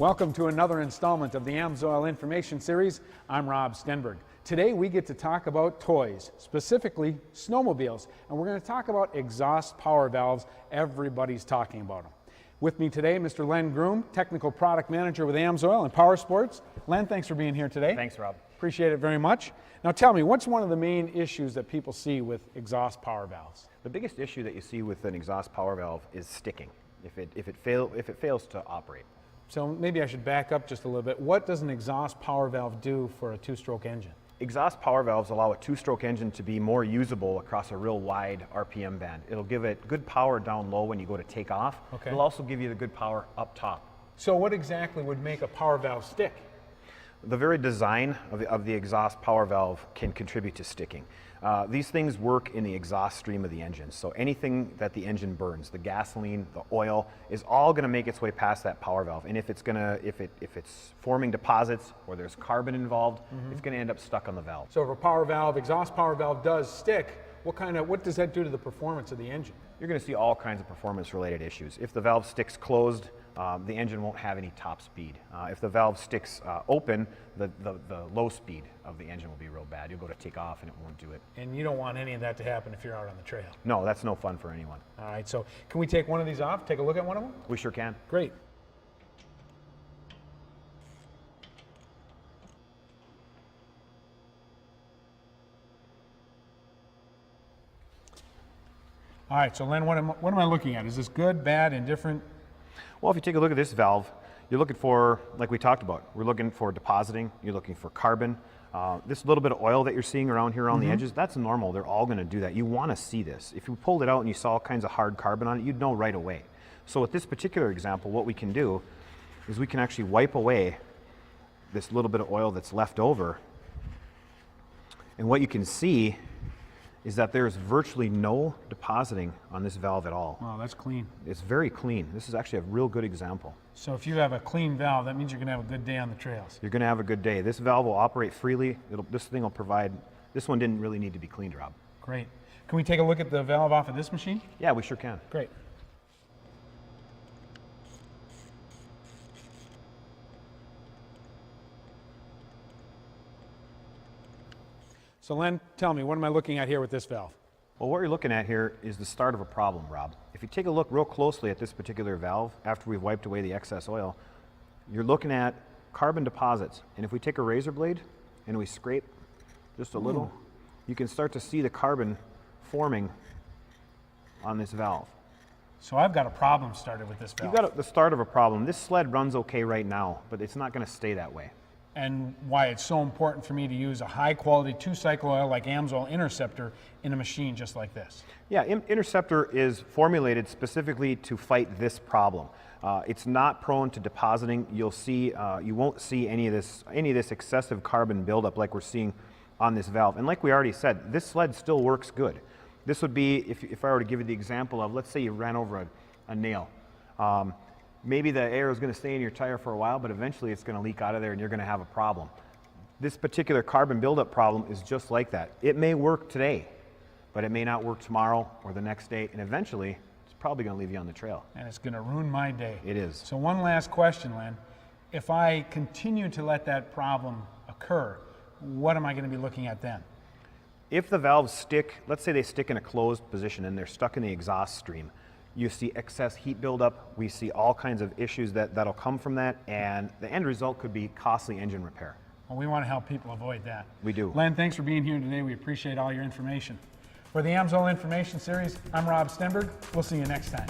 Welcome to another installment of the AMSOIL Information Series. I'm Rob Stenberg. Today we get to talk about toys, specifically snowmobiles, and we're going to talk about exhaust power valves. Everybody's talking about them. With me today, Mr. Len Groom, Technical Product Manager with AMSOIL and Power Sports. Len, thanks for being here today. Thanks, Rob. Appreciate it very much. Now tell me, what's one of the main issues that people see with exhaust power valves? The biggest issue that you see with an exhaust power valve is sticking, if it fails to operate. So maybe I should back up just a little bit. What does an exhaust power valve do for a two-stroke engine? Exhaust power valves allow a two-stroke engine to be more usable across a real wide RPM band. It'll give it good power down low when you go to take off. Okay. It'll also give you the good power up top. So what exactly would make a power valve stick? The very design of the exhaust power valve can contribute to sticking. These things work in the exhaust stream of the engine. So anything that the engine burns, the gasoline, the oil, is all going to make its way past that power valve. And if it's forming deposits or there's carbon involved, it's going to end up stuck on the valve. So if a power valve, exhaust power valve does stick, what does that do to the performance of the engine? You're going to see all kinds of performance-related issues. If the valve sticks closed, the engine won't have any top speed. If the valve sticks open, the low speed of the engine will be real bad. You'll go to take off and it won't do it. And you don't want any of that to happen if you're out on the trail. No, that's no fun for anyone. All right, so can we take one of these off, take a look at one of them? We sure can. Great. All right, so Len, what am I looking at? Is this good, bad, indifferent? Well, if you take a look at this valve, you're looking for, like we talked about, we're looking for depositing, you're looking for carbon. This little bit of oil that you're seeing around here on the edges, that's normal. They're all going to do that. You want to see this. If you pulled it out and you saw all kinds of hard carbon on it, you'd know right away. So with this particular example, what we can do is we can actually wipe away this little bit of oil that's left over. And what you can see is that there's virtually no depositing on this valve at all. Wow, that's clean. It's very clean. This is actually a real good example. So if you have a clean valve, that means you're going to have a good day on the trails. You're going to have a good day. This valve will operate freely. This thing will provide, this one didn't really need to be cleaned, Rob. Great. Can we take a look at the valve off of this machine? Yeah, we sure can. Great. So Len, tell me, what am I looking at here with this valve? Well, what you're looking at here is the start of a problem, Rob. If you take a look real closely at this particular valve, after we've wiped away the excess oil, you're looking at carbon deposits. And if we take a razor blade and we scrape just a little, you can start to see the carbon forming on this valve. So I've got a problem started with this valve. You've got the start of a problem. This sled runs okay right now, but it's not going to stay that way. And why it's so important for me to use a high-quality two-cycle oil like AMSOIL Interceptor in a machine just like this. Yeah, Interceptor is formulated specifically to fight this problem. It's not prone to depositing. You'll see, you won't see any of this excessive carbon buildup like we're seeing on this valve. And like we already said, this sled still works good. This would be, if I were to give you the example of, let's say you ran over a nail. Maybe the air is going to stay in your tire for a while, but eventually it's going to leak out of there and you're going to have a problem. This particular carbon buildup problem is just like that. It may work today, but it may not work tomorrow or the next day, and eventually it's probably going to leave you on the trail. And it's going to ruin my day. It is. So one last question, Len. If I continue to let that problem occur, what am I going to be looking at then? If the valves stick, let's say they stick in a closed position and they're stuck in the exhaust stream, you see excess heat buildup. We see all kinds of issues that'll come from that, and the end result could be costly engine repair. Well, we want to help people avoid that. We do. Len, thanks for being here today. We appreciate all your information. For the AMSOIL Information Series, I'm Rob Stenberg. We'll see you next time.